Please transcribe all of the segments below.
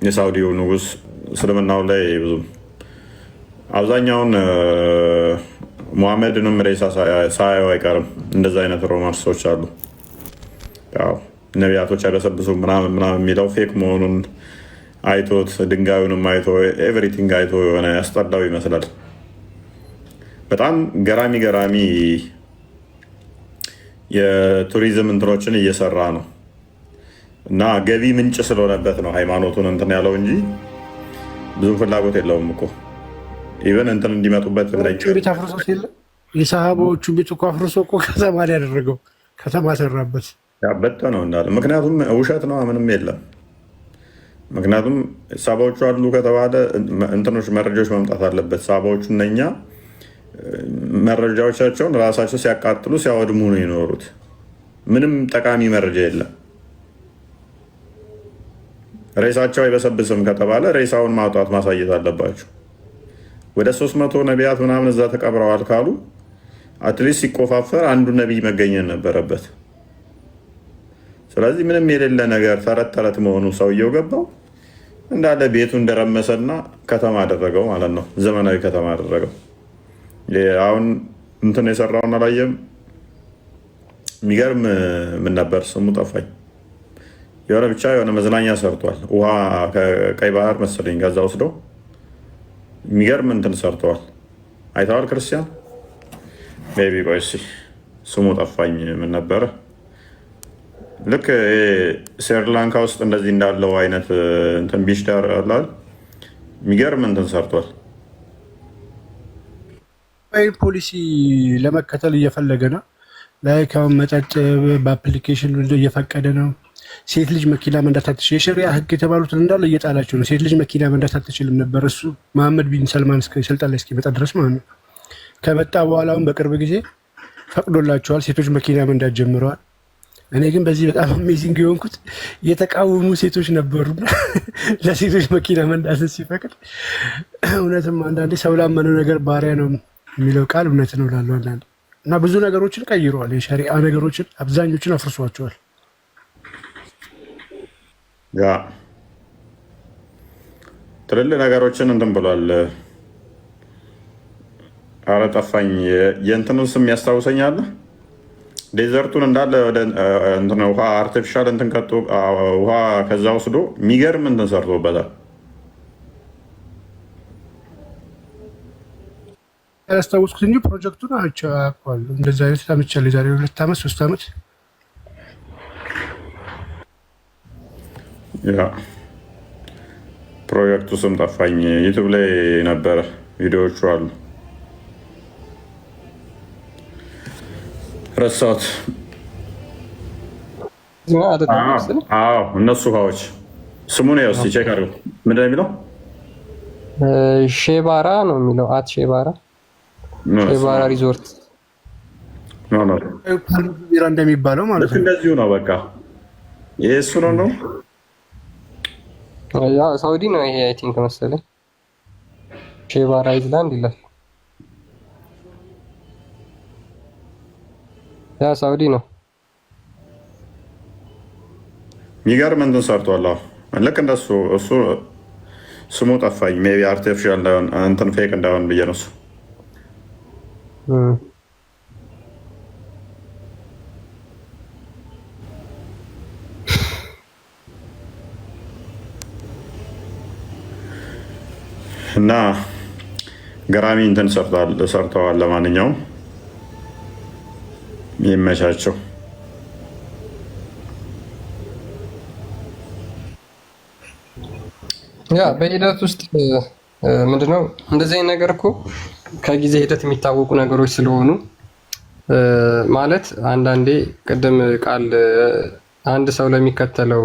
የሳውዲው ንጉስ እስልምናው ላይ ብዙ አብዛኛውን ሙሐመድንም ሬሳ ሳያዩ አይቀርም። እንደዛ አይነት ሮማንሶች አሉ። ያው ነቢያቶች አይበሰብሱ ምናምን ምናምን የሚለው ፌክ መሆኑን አይቶት ድንጋዩንም አይቶ ኤቭሪቲንግ አይቶ የሆነ ያስጠላው ይመስላል። በጣም ገራሚ ገራሚ የቱሪዝም እንትኖችን እየሰራ ነው እና ገቢ ምንጭ ስለሆነበት ነው ሃይማኖቱን እንትን ያለው እንጂ ብዙም ፍላጎት የለውም እኮ ኢቨን እንትን እንዲመጡበት ቤት አፍርሶት የለ የሰሃባዎቹ ቤት እኮ አፍርሶ እኮ ከተማ ላይ ያደረገው ከተማ ሰራበት ያበጠ ነው እንዳለ። ምክንያቱም ውሸት ነው፣ ምንም የለም። ምክንያቱም ሳባዎቹ አሉ ከተባለ እንትኖች መረጃዎች መምጣት አለበት። ሳባዎቹ እነኛ መረጃዎቻቸውን ራሳቸው ሲያቃጥሉ ሲያወድሙ ነው የኖሩት። ምንም ጠቃሚ መረጃ የለም። ሬሳቸው አይበሰብስም ከተባለ ሬሳውን ማውጣት ማሳየት አለባቸው። ወደ 300 ነቢያት ምናምን እዛ ተቀብረዋል ካሉ አትሊስት ሲቆፋፈር አንዱ ነቢይ መገኘት ነበረበት። ስለዚህ ምንም የሌለ ነገር ተረት ተረት መሆኑ ሰውየው ገባው እንዳለ ቤቱ እንደረመሰና ከተማ አደረገው ማለት ነው። ዘመናዊ ከተማ አደረገው። አሁን እንትን የሰራውን አላየም። የሚገርም ምን ነበር ስሙ ጠፋኝ። የሆነ ብቻ የሆነ መዝናኛ ሰርቷል። ውሃ ከቀይ ባህር መሰለኝ ከዛ ወስደው የሚገርም እንትን ሰርተዋል። አይተዋል ክርስቲያን? ቤቢ ቆይ እስኪ ስሙ ጠፋኝ። ምን ነበረ? ልክ ስሪላንካ ውስጥ እንደዚህ እንዳለው አይነት እንትን ቢች ዳር አላል። የሚገርም እንትን ሰርቷል። ፖሊሲ ለመከተል እየፈለገ ነው። ላይክ አሁን መጠጥ በአፕሊኬሽን እየፈቀደ ነው። ሴት ልጅ መኪና መንዳት አትችልም። የሸሪያ ህግ የተባሉትን እንዳለ እየጣላቸው ነው። ሴት ልጅ መኪና መንዳት አትችልም ነበር እሱ መሐመድ ቢን ሰልማን ስልጣን ላይ እስኪመጣ ድረስ ማለት ነው። ከመጣ በኋላ አሁን በቅርብ ጊዜ ፈቅዶላቸዋል። ሴቶች መኪና መንዳት ጀምረዋል። እኔ ግን በዚህ በጣም አሜዚንግ የሆንኩት የተቃወሙ ሴቶች ነበሩ ለሴቶች መኪና መንዳትን ሲፈቅድ። እውነትም አንዳንዴ ሰው ላመነው ነገር ባሪያ ነው የሚለው ቃል እውነት ነው ላሉ አንዳንዴ እና ብዙ ነገሮችን ቀይረዋል። የሸሪዓ ነገሮችን አብዛኞችን አፍርሷቸዋል። ያ ትልልቅ ነገሮችን እንትን ብሏል። አረ ጠፋኝ። የእንትኑን ስም ያስታውሰኛል። ዴዘርቱን እንዳለ ወደ ውሃ አርቲፊሻል እንትን ከቶ ውሃ ከዛ ወስዶ የሚገርም እንትን ሰርቶበታል። ያስታወስኩት እንጂ ፕሮጀክቱን አውቀዋለሁ። እንደዚህ አይነት ታምቻለሁ የዛሬ 2 ዓመት 3 ዓመት። ያ ፕሮጀክቱ ስም ጠፋኝ። ዩቱብ ላይ ነበረ፣ ቪዲዮዎቹ አሉ፣ ረሳሁት። እነሱ ውሃዎች ስሙን ያው እስኪ ቼክ አድርገው። ምንድን ነው የሚለው? ሼባራ ነው የሚለው። ሼባራ ሼባራ ሪዞርት ቢራ እንደሚባለው ማለት ነው። እንደዚሁ ነው። በቃ ይሄ እሱ ነው። ሳውዲ ነው ይሄ አይ ቲንክ መሰለኝ። ሼባራ አይዝላንድ ይላል። ያ ሳውዲ ነው። የሚገርም እንትን ሰርቷል። ልክ እንደሱ እሱ ስሙ ጠፋኝ። ሜይ ቢ አርቲፊሻል እንዳይሆን እንትን ፌክ እንዳይሆን ብዬ ነው እሱ እና ገራሚ እንትን ሰርተዋል። ለማንኛውም ይመቻቸው። ያ በሂደት ውስጥ ምንድነው እንደዚህ አይነት ነገር እኮ ከጊዜ ሂደት የሚታወቁ ነገሮች ስለሆኑ ማለት አንዳንዴ ቅድም ቃል አንድ ሰው ለሚከተለው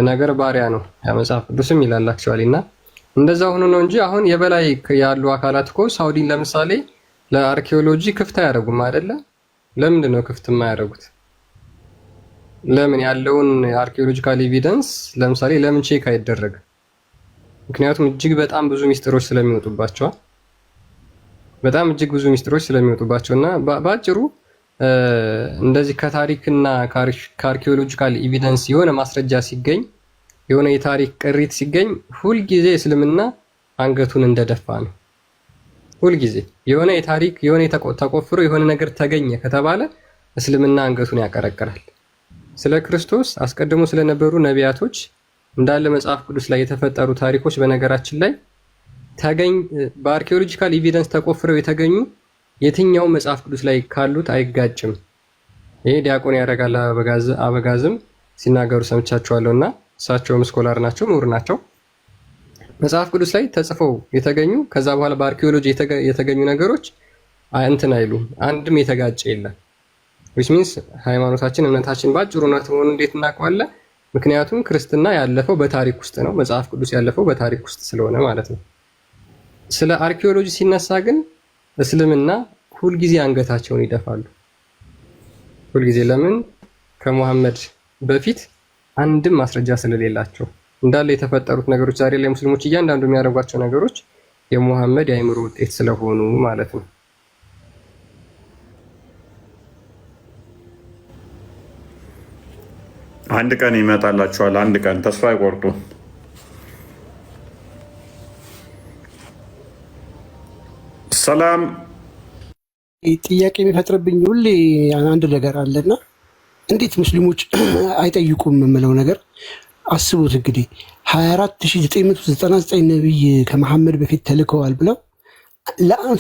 ነገር ባሪያ ነው ያ መጽሐፍ ቅዱስም ይላል አክቹአሊ። እና እንደዛ ሆኖ ነው እንጂ አሁን የበላይ ያሉ አካላት እኮ ሳውዲን ለምሳሌ ለአርኪኦሎጂ ክፍት አያደርጉም አይደለ? ለምንድን ነው ክፍት የማያደርጉት? ለምን ያለውን አርኪኦሎጂካል ኤቪደንስ ለምሳሌ ለምን ቼክ አይደረግም? ምክንያቱም እጅግ በጣም ብዙ ሚስጥሮች ስለሚወጡባቸው በጣም እጅግ ብዙ ሚስጥሮች ስለሚወጡባቸው እና በአጭሩ እንደዚህ ከታሪክና ከአርኪኦሎጂካል ኤቪደንስ የሆነ ማስረጃ ሲገኝ የሆነ የታሪክ ቅሪት ሲገኝ ሁልጊዜ እስልምና አንገቱን እንደደፋ ነው። ሁልጊዜ የሆነ የታሪክ የሆነ ተቆፍሮ የሆነ ነገር ተገኘ ከተባለ እስልምና አንገቱን ያቀረቅራል። ስለ ክርስቶስ አስቀድሞ ስለነበሩ ነቢያቶች እንዳለ መጽሐፍ ቅዱስ ላይ የተፈጠሩ ታሪኮች በነገራችን ላይ በአርኪኦሎጂካል ኤቪደንስ ተቆፍረው የተገኙ የትኛው መጽሐፍ ቅዱስ ላይ ካሉት አይጋጭም። ይሄ ዲያቆን ያረጋል አበጋዝም ሲናገሩ ሰምቻቸዋለሁ እና እሳቸውም ስኮላር ናቸው፣ ምሁር ናቸው። መጽሐፍ ቅዱስ ላይ ተጽፈው የተገኙ ከዛ በኋላ በአርኪኦሎጂ የተገኙ ነገሮች እንትን አይሉም። አንድም የተጋጨ የለም። which means ሃይማኖታችን እምነታችን ባጭሩ እውነት መሆኑን እንዴት እናውቀዋለን? ምክንያቱም ክርስትና ያለፈው በታሪክ ውስጥ ነው። መጽሐፍ ቅዱስ ያለፈው በታሪክ ውስጥ ስለሆነ ማለት ነው። ስለ አርኪኦሎጂ ሲነሳ ግን እስልምና ሁልጊዜ አንገታቸውን ይደፋሉ። ሁልጊዜ ለምን? ከሙሐመድ በፊት አንድም ማስረጃ ስለሌላቸው እንዳለ የተፈጠሩት ነገሮች ዛሬ ላይ ሙስሊሞች እያንዳንዱ የሚያደርጓቸው ነገሮች የሙሐመድ የአእምሮ ውጤት ስለሆኑ ማለት ነው። አንድ ቀን ይመጣላችኋል። አንድ ቀን ተስፋ አይቆርጡ። ሰላም ጥያቄ የሚፈጥርብኝ ሁሌ አንድ ነገር አለና እንዴት ሙስሊሞች አይጠይቁም የምለው ነገር አስቡት እንግዲህ 24999 ነቢይ ከመሐመድ በፊት ተልከዋል ብለው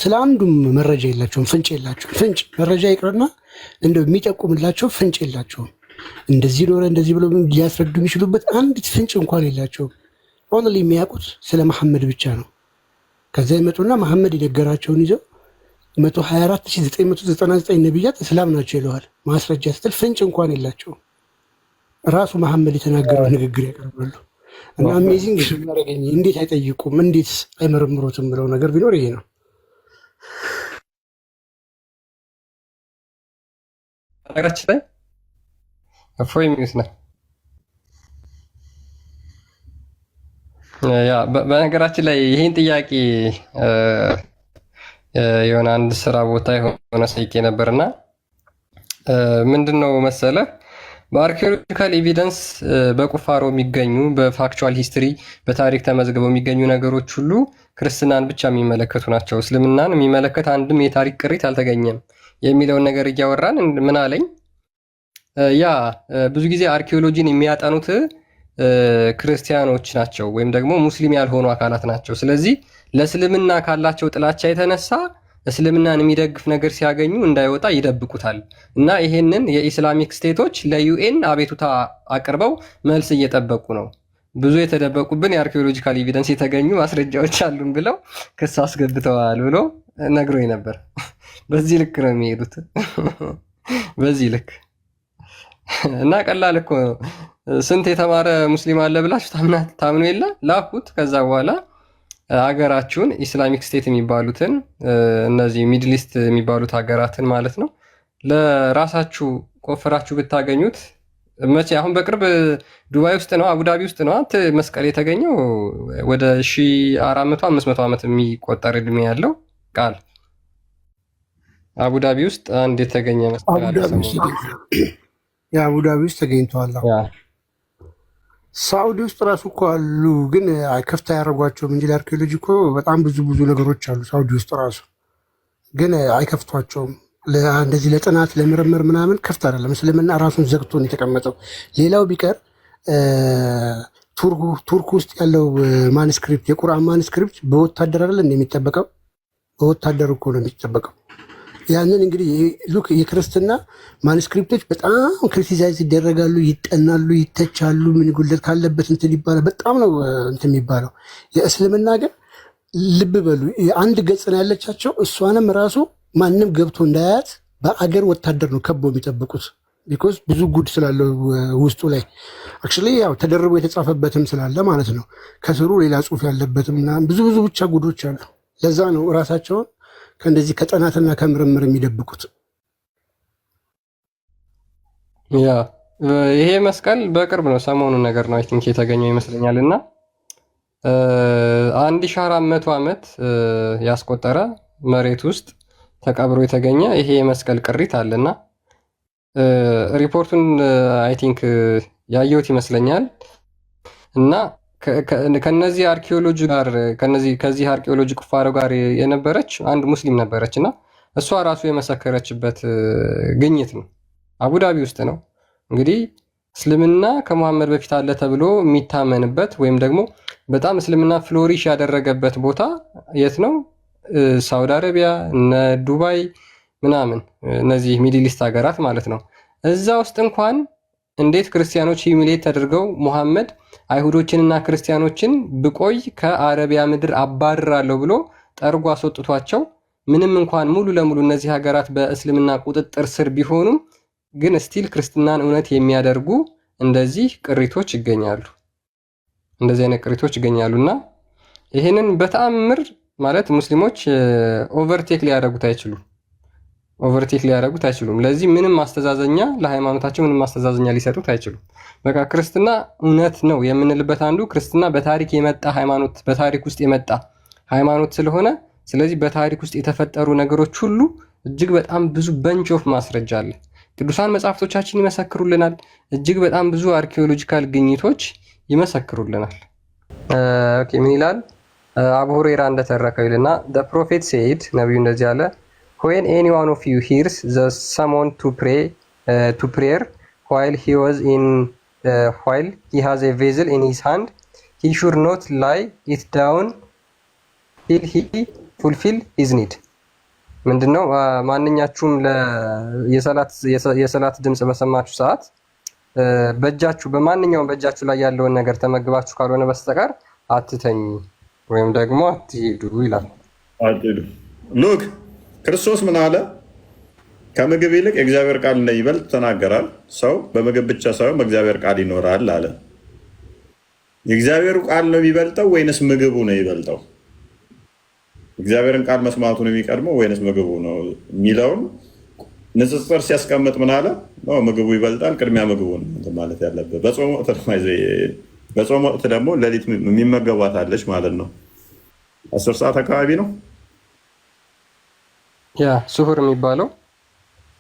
ስለ አንዱም መረጃ የላቸውም፣ ፍንጭ የላቸውም። ፍንጭ መረጃ ይቅርና እንደው የሚጠቁምላቸው ፍንጭ የላቸውም። እንደዚህ ኖረ እንደዚህ ብለው ሊያስረዱ የሚችሉበት አንዲት ፍንጭ እንኳን የላቸውም። ኦንሊ የሚያውቁት ስለ መሐመድ ብቻ ነው። ከዛ ይመጡና መሐመድ የነገራቸውን ይዘው 124999 ነቢያት እስላም ናቸው ይለዋል። ማስረጃ ስትል ፍንጭ እንኳን የላቸውም። ራሱ መሐመድ የተናገረው ንግግር ያቀርባሉ። እና አሜዚንግ የሚያደርገኝ እንዴት አይጠይቁም፣ እንዴት አይመረምሩትም ብለው ነገር ቢኖር ይሄ ነው። ነገራችን ላይ እፎይ የሚሉት ነው። ያ በነገራችን ላይ ይህን ጥያቄ የሆነ አንድ ስራ ቦታ የሆነ ሰይቄ ነበርና ምንድነው መሰለህ በአርኪኦሎጂካል ኤቪደንስ በቁፋሮ የሚገኙ በፋክቹዋል ሂስትሪ በታሪክ ተመዝግበው የሚገኙ ነገሮች ሁሉ ክርስትናን ብቻ የሚመለከቱ ናቸው። እስልምናን የሚመለከት አንድም የታሪክ ቅሪት አልተገኘም የሚለውን ነገር እያወራን ምን አለኝ፣ ያ ብዙ ጊዜ አርኪኦሎጂን የሚያጠኑት ክርስቲያኖች ናቸው ወይም ደግሞ ሙስሊም ያልሆኑ አካላት ናቸው። ስለዚህ ለእስልምና ካላቸው ጥላቻ የተነሳ እስልምናን የሚደግፍ ነገር ሲያገኙ እንዳይወጣ ይደብቁታል እና ይሄንን የኢስላሚክ ስቴቶች ለዩኤን አቤቱታ አቅርበው መልስ እየጠበቁ ነው። ብዙ የተደበቁብን የአርኪኦሎጂካል ኤቪደንስ የተገኙ ማስረጃዎች አሉን ብለው ክስ አስገብተዋል ብሎ ነግሮኝ ነበር። በዚህ ልክ ነው የሚሄዱት፣ በዚህ ልክ እና ቀላል እኮ ስንት የተማረ ሙስሊም አለ ብላችሁ ታምኑ የለ ላኩት። ከዛ በኋላ ሀገራችሁን ኢስላሚክ ስቴት የሚባሉትን እነዚህ ሚድል ኢስት የሚባሉት ሀገራትን ማለት ነው ለራሳችሁ ቆፍራችሁ ብታገኙት መቼ አሁን በቅርብ ዱባይ ውስጥ ነው አቡዳቢ ውስጥ ነው መስቀል የተገኘው ወደ 1400 500 ዓመት የሚቆጠር እድሜ ያለው ቃል አቡዳቢ ውስጥ አንድ የተገኘ መስቀል አቡዳቢ ውስጥ ተገኝተዋል። ሳኡዲ ውስጥ ራሱ እኮ አሉ፣ ግን ከፍታ ያደረጓቸውም እንጂ ለአርኪኦሎጂ እኮ በጣም ብዙ ነገሮች አሉ ሳኡዲ ውስጥ ራሱ፣ ግን አይከፍቷቸውም። እንደዚህ ለጥናት ለምርምር ምናምን ከፍት አይደለም። እስልምና ራሱን ዘግቶ ነው የተቀመጠው። ሌላው ቢቀር ቱርክ ውስጥ ያለው ማንስክሪፕት የቁርአን ማንስክሪፕት በወታደር አይደለም እንደሚጠበቀው፣ በወታደር እኮ ነው የሚጠበቀው። ያንን እንግዲህ ሉክ የክርስትና ማኑስክሪፕቶች በጣም ክሪቲሳይዝ ይደረጋሉ፣ ይጠናሉ፣ ይተቻሉ። ምን ጉድለት ካለበት እንትን ይባላል። በጣም ነው እንትን የሚባለው። የእስልምና ግን ልብ በሉ አንድ ገጽ ነው ያለቻቸው። እሷንም ራሱ ማንም ገብቶ እንዳያት በአገር ወታደር ነው ከቦ የሚጠብቁት። ቢኮዝ ብዙ ጉድ ስላለው ውስጡ ላይ አክቹዋሊ ያው ተደርቦ የተጻፈበትም ስላለ ማለት ነው። ከስሩ ሌላ ጽሑፍ ያለበትም ብዙ ብቻ ጉዶች አሉ። ለዛ ነው ራሳቸውን ከእንደዚህ ከጥናትና ከምርምር የሚደብቁት። ያ ይሄ መስቀል በቅርብ ነው ሰሞኑን ነገር ነው አይ ቲንክ የተገኘው ይመስለኛል። እና 1400 ዓመት ያስቆጠረ መሬት ውስጥ ተቀብሮ የተገኘ ይሄ የመስቀል ቅሪት አለና ሪፖርቱን አይ ቲንክ ያየሁት ይመስለኛል። እና ከነዚህ አርኪኦሎጂ ጋር ከዚህ አርኪኦሎጂ ቁፋሮ ጋር የነበረች አንድ ሙስሊም ነበረች እና እሷ ራሱ የመሰከረችበት ግኝት ነው። አቡዳቢ ውስጥ ነው እንግዲህ እስልምና ከመሐመድ በፊት አለ ተብሎ የሚታመንበት ወይም ደግሞ በጣም እስልምና ፍሎሪሽ ያደረገበት ቦታ የት ነው? ሳውዲ አረቢያ፣ እነ ዱባይ ምናምን እነዚህ ሚድል ኢስት ሀገራት ማለት ነው። እዛ ውስጥ እንኳን እንዴት ክርስቲያኖች ሂሚሌት ተደርገው ሙሐመድ አይሁዶችንና ክርስቲያኖችን ብቆይ ከአረቢያ ምድር አባርራለሁ ብሎ ጠርጎ አስወጥቷቸው ምንም እንኳን ሙሉ ለሙሉ እነዚህ ሀገራት በእስልምና ቁጥጥር ስር ቢሆኑም ግን ስቲል ክርስትናን እውነት የሚያደርጉ እንደዚህ ቅሪቶች ይገኛሉ። እንደዚህ አይነት ቅሪቶች ይገኛሉና ይህንን በተአምር ማለት ሙስሊሞች ኦቨርቴክ ሊያደርጉት አይችሉም። ለዚህ ምንም ማስተዛዘኛ ለሃይማኖታቸው ምንም ማስተዛዘኛ ሊሰጡት አይችሉም። በቃ ክርስትና እውነት ነው የምንልበት አንዱ ክርስትና በታሪክ የመጣ ሃይማኖት፣ በታሪክ ውስጥ የመጣ ሃይማኖት ስለሆነ ስለዚህ በታሪክ ውስጥ የተፈጠሩ ነገሮች ሁሉ እጅግ በጣም ብዙ በንች ኦፍ ማስረጃ አለ። ቅዱሳን መጽሐፍቶቻችን ይመሰክሩልናል። እጅግ በጣም ብዙ አርኪኦሎጂካል ግኝቶች ይመሰክሩልናል። ኦኬ ምን ይላል? አቡ ሁሬራ እንደተረከው ይልና the prophet said ነብዩ እንደዚህ አለ when any one of you hears the summon to prayer while he has a vessel in his hand he should not lay it down till he fulfill his need። ምንድነው? ማንኛችሁም የሰላት ድምጽ በሰማችሁ ሰዓት በማንኛውም በእጃችሁ ላይ ያለውን ነገር ተመግባችሁ ካልሆነ በስተቀር አትተኙ ወይም ደግሞ አትሄዱ ይላል። ሉክ ክርስቶስ ምን አለ? ከምግብ ይልቅ የእግዚአብሔር ቃል እንደሚበልጥ ተናገራል። ሰው በምግብ ብቻ ሳይሆን በእግዚአብሔር ቃል ይኖራል አለ። የእግዚአብሔሩ ቃል ነው የሚበልጠው ወይንስ ምግቡ ነው የሚበልጠው? እግዚአብሔርን ቃል መስማቱ ነው የሚቀድመው ወይንስ ምግቡ ነው የሚለውን ንጽጽር ሲያስቀምጥ ምን አለ? ምግቡ ይበልጣል፣ ቅድሚያ ምግቡ ነው ማለት ያለበት። በጾም ወቅት ደግሞ ሌሊት የሚመገቧት አለች ማለት ነው። 10 ሰዓት አካባቢ ነው ያ ሱሁር የሚባለው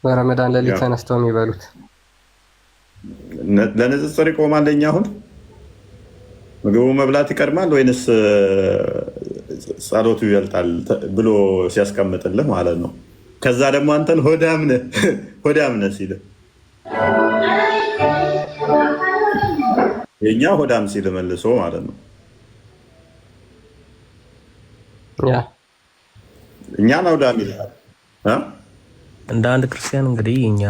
በረመዳን ሌሊት ተነስተው የሚበሉት። ለንጽጽር ይቆማል። ለኛ አሁን ምግቡ መብላት ይቀድማል ወይንስ ጸሎቱ ይበልጣል ብሎ ሲያስቀምጥልህ ማለት ነው። ከዛ ደግሞ አንተን ሆዳምነህ ሲል የኛ ሆዳም ሲል መልሶ ማለት ነው። እኛን ሆዳም ይላል። እንደ አንድ ክርስቲያን እንግዲህ እኛ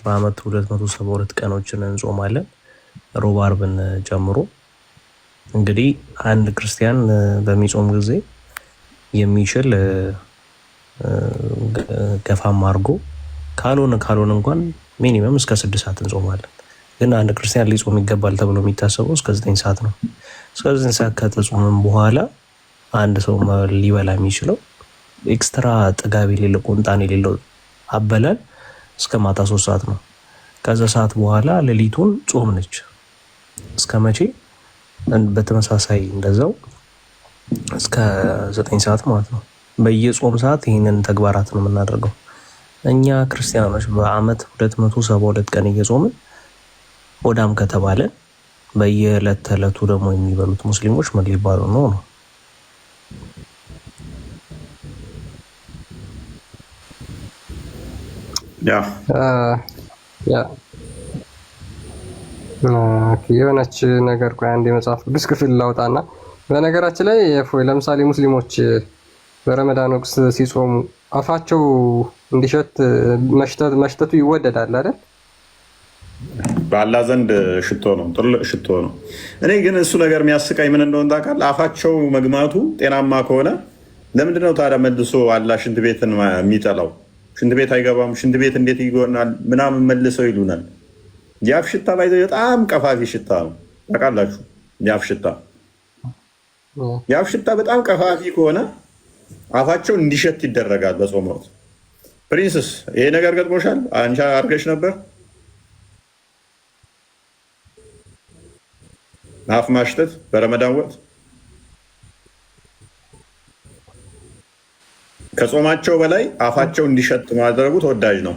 በአመት 272 ቀኖችን እንጾማለን ሮብ አርብን ጨምሮ። እንግዲህ አንድ ክርስቲያን በሚጾም ጊዜ የሚችል ገፋም አድርጎ ካልሆነ እንኳን ሚኒመም እስከ 6 ሰዓት እንጾማለን። ግን አንድ ክርስቲያን ሊጾም ይገባል ተብሎ የሚታሰበው እስከ 9 ሰዓት ነው። እስከ 9 ሰዓት ከተጾመም በኋላ አንድ ሰው ሊበላ የሚችለው ኤክስትራ ጥጋብ የሌለው ቁንጣን የሌለው አበላል እስከ ማታ 3 ሰዓት ነው። ከዛ ሰዓት በኋላ ሌሊቱን ጾም ነች። እስከ መቼ? በተመሳሳይ እንደዛው እስከ 9 ሰዓት ማለት ነው። በየጾም ሰዓት ይህንን ተግባራት ነው የምናደርገው። እኛ ክርስቲያኖች በአመት 272 ቀን እየጾምን ሆዳም ከተባለ በየዕለት ተዕለቱ ደግሞ የሚበሉት ሙስሊሞች ምን ሊባሉ ነው? የሆነች ነገር ቆይ አንድ የመጽሐፍ ቅዱስ ክፍል ላውጣና፣ በነገራችን ላይ ለምሳሌ ሙስሊሞች በረመዳን ወቅት ሲጾሙ አፋቸው እንዲሸት መሽተቱ ይወደዳል አይደል? በአላህ ዘንድ ሽቶ ነው፣ ጥልቅ ሽቶ ነው። እኔ ግን እሱ ነገር የሚያስቃኝ ምን እንደሆነ ታውቃለህ? አፋቸው መግማቱ ጤናማ ከሆነ ለምንድነው ታዲያ መልሶ አላህ ሽንት ቤትን የሚጠላው? ሽንት ቤት አይገባም፣ ሽንት ቤት እንዴት ይጎናል ምናምን መልሰው ይሉናል። የአፍ ሽታ ባይዘው በጣም ቀፋፊ ሽታ ነው ታውቃላችሁ? የአፍ ሽታ በጣም ቀፋፊ ከሆነ አፋቸው እንዲሸት ይደረጋል በጾም ወቅት። ፕሪንስስ ይሄ ነገር ገጥሞሻል? አንቺ አድርገሽ ነበር? አፍ ማሽተት በረመዳን ወቅት ከጾማቸው በላይ አፋቸው እንዲሸት ማድረጉ ተወዳጅ ነው።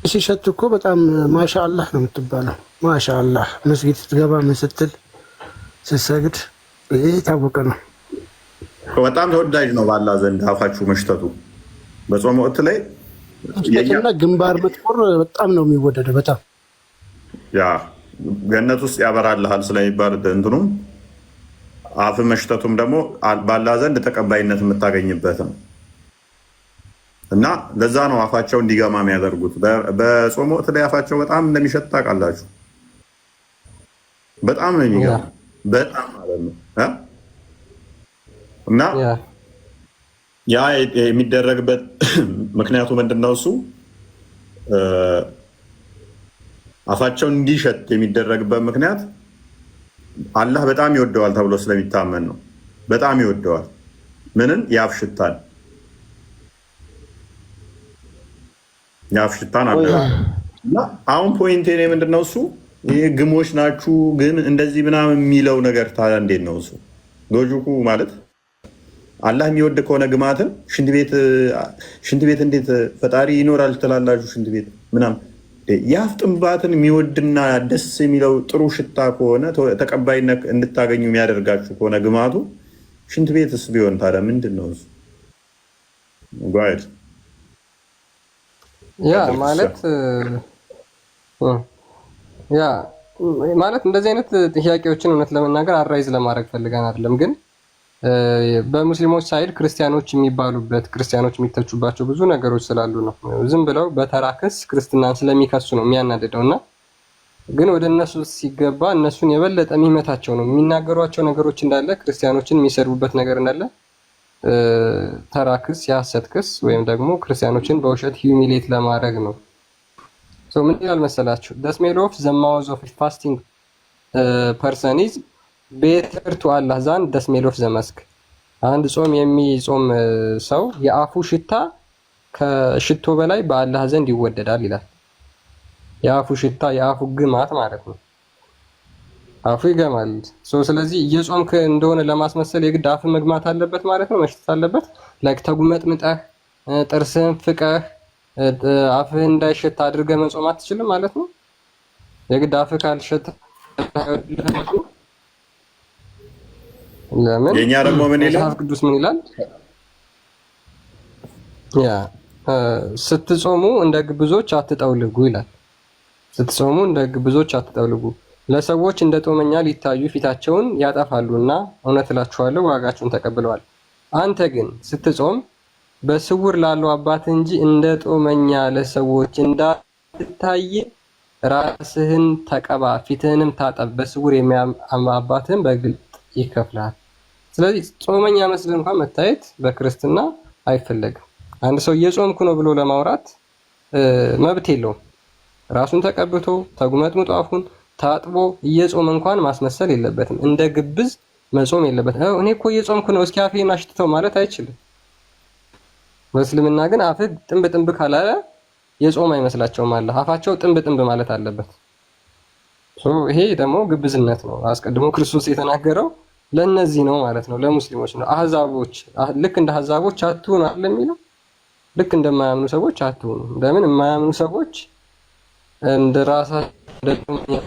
ሲሸት እኮ በጣም ማሻአላህ ነው የምትባለው። ማሻአላህ መስጊድ ስትገባ ምን ስትል ስትሰግድ ይሄ የታወቀ ነው። በጣም ተወዳጅ ነው ባላ ዘንድ አፋችሁ መሽተቱ በጾም ወቅት ላይ እና ግንባር መጥቆር በጣም ነው የሚወደደው። በጣም ያ ገነት ውስጥ ያበራልሃል ስለሚባል እንትኑም አፍ መሽተቱም ደግሞ ባላ ዘንድ ተቀባይነት የምታገኝበት ነው እና ለዛ ነው አፋቸው እንዲገማ የሚያደርጉት። በጾም ወቅት ላይ አፋቸው በጣም እንደሚሸት ታውቃላችሁ። በጣም ነው የሚገማ በጣም ማለት ነው እና ያ የሚደረግበት ምክንያቱ ምንድነው? እሱ አፋቸው እንዲሸት የሚደረግበት ምክንያት አላህ በጣም ይወደዋል ተብሎ ስለሚታመን ነው። በጣም ይወደዋል። ምንን? የአፍ ሽታን። የአፍ ሽታን አለ። አሁን ፖይንቴ ምንድነው? እሱ ይሄ ግሞች ናችሁ ግን እንደዚህ ምናምን የሚለው ነገር ታዲያ እንዴት ነው እሱ ሎጂኩ? ማለት አላህ የሚወድ ከሆነ ግማትን ሽንት ቤት እንዴት ፈጣሪ ይኖራል ትላላችሁ? ሽንት ቤት ምናምን የአፍ ጥንባትን የሚወድና ደስ የሚለው ጥሩ ሽታ ከሆነ ተቀባይነት እንድታገኙ የሚያደርጋችሁ ከሆነ ግማቱ ሽንት ቤትስ ቢሆን ታዲያ ምንድን ነው እሱ? ማለት እንደዚህ አይነት ጥያቄዎችን እውነት ለመናገር አራይዝ ለማድረግ ፈልገን አይደለም፣ ግን በሙስሊሞች ሳይድ ክርስቲያኖች የሚባሉበት ክርስቲያኖች የሚተቹባቸው ብዙ ነገሮች ስላሉ ነው። ዝም ብለው በተራ ክስ ክርስትናን ስለሚከሱ ነው የሚያናድደው። እና ግን ወደ እነሱ ሲገባ እነሱን የበለጠ የሚመታቸው ነው የሚናገሯቸው ነገሮች እንዳለ ክርስቲያኖችን የሚሰድቡበት ነገር እንዳለ ተራ ክስ፣ የሐሰት ክስ ወይም ደግሞ ክርስቲያኖችን በውሸት ሂዩሚሌት ለማድረግ ነው። ምን ይላል መሰላችሁ? the smell of the mouth of a fasting person is better to Allah than the smell of the musk። አንድ ጾም የሚጾም ሰው የአፉ ሽታ ከሽቶ በላይ በአላህ ዘንድ ይወደዳል ይላል። የአፉ ሽታ የአፉ ግማት ማለት ነው። አፉ ይገማል። ስለዚህ እየጾምክ እንደሆነ ለማስመሰል የግድ አፍ መግማት አለበት ማለት ነው፣ መሽተት አለበት። ላይክ ተጉመጥምጠህ ጥርስህን ፍቀህ አፍህ እንዳይሸት አድርገህ መጾም አትችልም ማለት ነው። የግድ አፍህ ካልሸት ለምን? የኛ ደግሞ ምን ይላል መጽሐፍ ቅዱስ? ምን ይላል? ስትጾሙ እንደ ግብዞች አትጠውልጉ ይላል። ስትጾሙ እንደ ግብዞች አትጠውልጉ፣ ለሰዎች እንደ ጦመኛ ሊታዩ ፊታቸውን ያጠፋሉና እውነት እላችኋለሁ ዋጋቸውን ተቀብለዋል። አንተ ግን ስትጾም በስውር ላለው አባትህ እንጂ እንደ ጦመኛ ለሰዎች እንዳትታይ ራስህን ተቀባ፣ ፊትህንም ታጠብ፣ በስውር የሚያም አባትህን በግልጥ ይከፍልሃል። ስለዚህ ጾመኛ መስል እንኳን መታየት በክርስትና አይፈለግም። አንድ ሰው እየጾምኩ ነው ብሎ ለማውራት መብት የለውም። ራሱን ተቀብቶ ተጉመጥምጦ አፉን ታጥቦ እየጾመ እንኳን ማስመሰል የለበትም። እንደ ግብዝ መጾም የለበትም። እኔ እኮ እየጾምኩ ነው እስኪ አፌን አሽትተው ማለት አይችልም። በእስልምና ግን አፍህ ጥንብ ጥንብ ካላለ የጾም አይመስላቸውም አለ። አፋቸው ጥንብ ጥንብ ማለት አለበት። ይሄ ደግሞ ግብዝነት ነው። አስቀድሞ ክርስቶስ የተናገረው ለነዚህ ነው ማለት ነው፣ ለሙስሊሞች ነው። አህዛቦች ልክ እንደ አህዛቦች አትሁኑ አይደል የሚለው? ልክ እንደማያምኑ ሰዎች አትሁኑ። ለምን? የማያምኑ ሰዎች እንደ ራሳቸው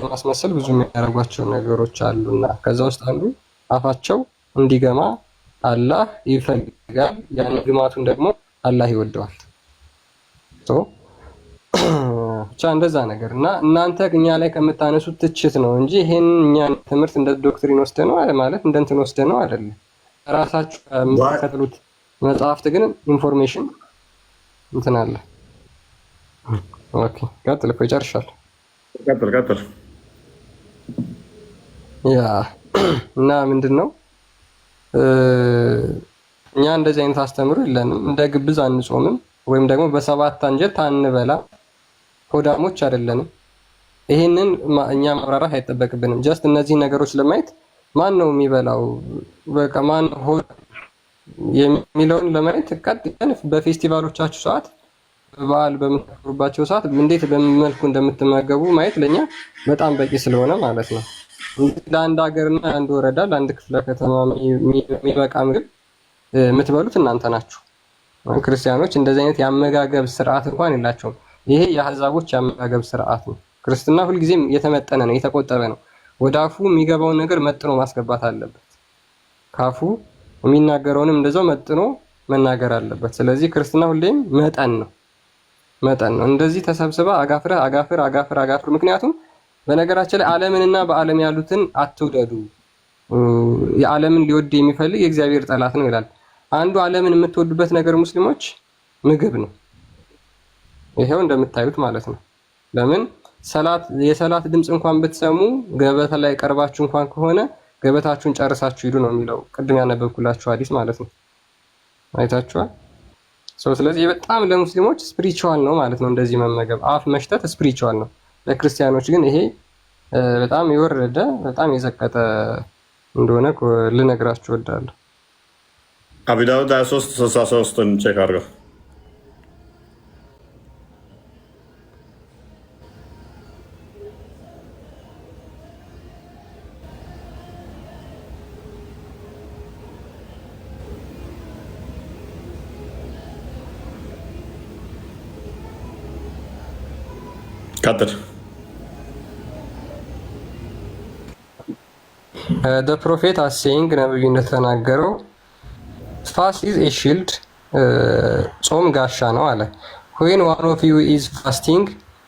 ማስመሰል ብዙ የሚያደርጓቸው ነገሮች አሉና ከዛ ውስጥ አንዱ አፋቸው እንዲገማ አላህ ይፈልጋል። ያን ግማቱን ደግሞ አላህ ይወደዋል። ብቻ እንደዛ ነገር እና እናንተ እኛ ላይ ከምታነሱት ትችት ነው እንጂ ይሄን እኛ ትምህርት እንደ ዶክትሪን ወስደ ነው ማለት እንደ እንትን ወስደ ነው አይደለም። ራሳችሁ የምትከተሉት መጽሐፍት ግን ኢንፎርሜሽን እንትን አለ። ኦኬ ቀጥል እኮ ይጨርሻል። ቀጥል ያ እና ምንድነው እኛ እንደዚህ አይነት አስተምሮ የለንም። እንደ ግብዝ አንጾምም፣ ወይም ደግሞ በሰባት አንጀት አንበላ። ሆዳሞች አይደለንም። ይሄንን እኛ ማብራራት አይጠበቅብንም። ጀስት እነዚህ ነገሮች ለማየት ማን ነው የሚበላው በቃ ማን ሆድ የሚለውን ለማየት ቀጥታ በፌስቲቫሎቻችሁ ሰዓት በዓል በምታከብሩባቸው ሰዓት እንዴት በመልኩ እንደምትመገቡ ማየት ለኛ በጣም በቂ ስለሆነ ማለት ነው። ለአንድ ሀገርና አንድ ወረዳ ለአንድ ክፍለ ከተማ የሚበቃ ምግብ የምትበሉት እናንተ ናችሁ። ክርስቲያኖች እንደዚህ አይነት የአመጋገብ ስርዓት እንኳን የላቸውም። ይሄ የአህዛቦች የአመጋገብ ስርዓት ነው። ክርስትና ሁልጊዜም የተመጠነ ነው፣ የተቆጠበ ነው። ወደ አፉ የሚገባውን ነገር መጥኖ ማስገባት አለበት። ካፉ የሚናገረውንም እንደዛው መጥኖ መናገር አለበት። ስለዚህ ክርስትና ሁሌም መጠን ነው። እንደዚህ ተሰብስባ አጋፍር። ምክንያቱም በነገራችን ላይ ዓለምንና በዓለም ያሉትን አትውደዱ፣ የዓለምን ሊወድ የሚፈልግ የእግዚአብሔር ጠላት ነው ይላል። አንዱ ዓለምን የምትወዱበት ነገር ሙስሊሞች ምግብ ነው። ይሄው እንደምታዩት ማለት ነው። ለምን የሰላት ድምፅ እንኳን ብትሰሙ ገበታ ላይ ቀርባችሁ እንኳን ከሆነ ገበታችሁን ጨርሳችሁ ሂዱ ነው የሚለው። ቅድም ያነበብኩላችሁ ሐዲስ ማለት ነው። አይታችኋል። ስለዚህ በጣም ለሙስሊሞች ስፒሪቹዋል ነው ማለት ነው። እንደዚህ መመገብ አፍ መሽተት ስፒሪቹዋል ነው። ለክርስቲያኖች ግን ይሄ በጣም የወረደ በጣም የዘቀጠ እንደሆነ ልነግራችሁ እወዳለሁ። አቢ ዳውድ 23:63 ቼክ አድርገው። ቀጥል። the prophet as saying ነብዩ እንደተናገረው fast is a shield ጾም ጋሻ ነው አለ። when one of you is fasting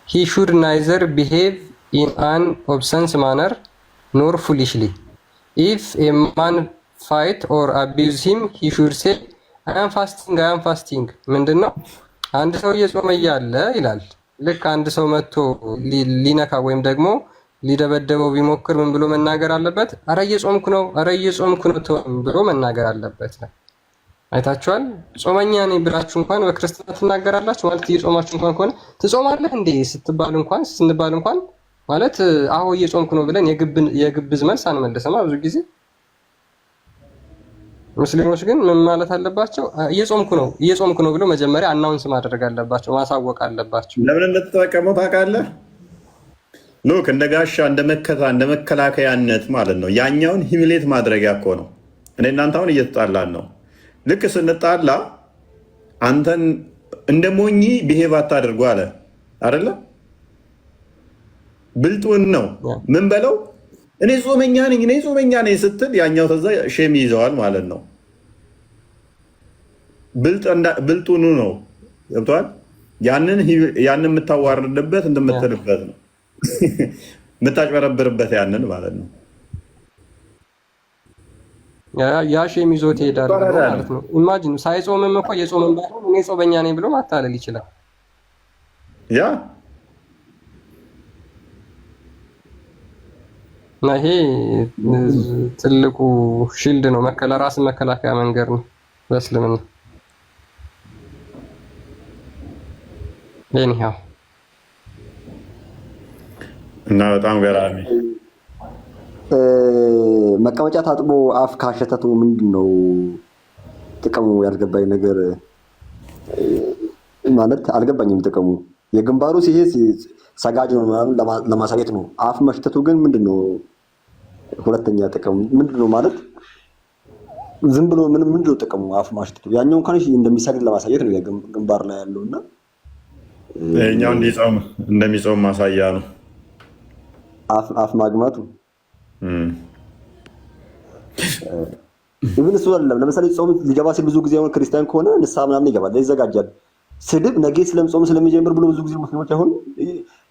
he should neither behave in an obscene manner nor foolishly. if a man fight or abuse him he should say I am fasting ምንድነው? አንድ ሰው እየጾመ እያለ ይላል ልክ አንድ ሰው መጥቶ ሊነካ ወይም ደግሞ ሊደበደበው ቢሞክር ምን ብሎ መናገር አለበት? አረ እየጾምኩ ነው ብሎ መናገር አለበት። አይታችኋል። ጾመኛ ነኝ ብላችሁ እንኳን በክርስትና ትናገራላችሁ ማለት እየጾማችሁ እንኳን ከሆነ ትጾማለህ እንዴ ስንባል እንኳን ማለት አዎ እየጾምኩ ነው ብለን የግብዝ መልስ አንመልስም። ብዙ ጊዜ ሙስሊሞች ግን ምን ማለት አለባቸው? እየጾምኩ ነው ብሎ መጀመሪያ አናውንስ ማድረግ አለባቸው፣ ማሳወቅ አለባቸው። ለምን እንደተጠቀመው ታውቃለህ? ሉክ እንደ ጋሻ እንደ መከላከያነት ማለት ነው። ያኛውን ሂሚሌት ማድረጊያ እኮ ነው። እኔ እናንተ አሁን እየተጣላን ነው። ልክ ስንጣላ አንተን እንደ ሞኝ ብሄቭ አታድርጉ አለ አይደለ? ብልጡን ነው ምን በለው እኔ ጾመኛ ነኝ ስትል ያኛው ተዛ ሼም ይዘዋል ማለት ነው። ብልጡኑ ነው ገብቷል። ያንን የምታዋርድበት እንደምትልበት ነው የምታጭበረብርበት ያንን ማለት ነው። ያ ሼም ይዞት ይሄዳል ማለት ነው። ኢማጂን ሳይጾምም እኮ የጾመም ባይሆን እኔ ጾመኛ ነኝ ብሎ ማታለል ይችላል። ያ እና ይሄ ትልቁ ሺልድ ነው፣ ራስን መከላከያ መንገድ ነው በእስልምና። anyhow እና በጣም ገራሚ መቀመጫ ታጥቦ አፍ ካሸተቱ ምንድነው ጥቅሙ? ያልገባኝ ነገር ማለት አልገባኝም ጥቅሙ። የግንባሩ ሲሄ ሰጋጅ ነው ለማሳየት ነው። አፍ መሽተቱ ግን ምንድነው? ሁለተኛ ጥቅሙ ምንድነው ማለት ዝም ብሎ ምንድነው ጥቅሙ? አፍ ማሽተቱ ያኛው እንኳን እንደሚሰግድ ለማሳየት ነው ግንባር ላይ ያለውና ይሄኛው እንደሚጾም ማሳያ ነው። አፍ ማግማቱ ኢቭን እሱ አይደለም። ለምሳሌ ጾም ሊገባ ሲል ብዙ ጊዜ አሁን ክርስቲያን ከሆነ ንስሐ ምናምን ይገባል፣ ይዘጋጃል። ስድብ ነገ ጾም ስለሚጀምር ብሎ ብዙ ጊዜ ሙስሊሞች አሁን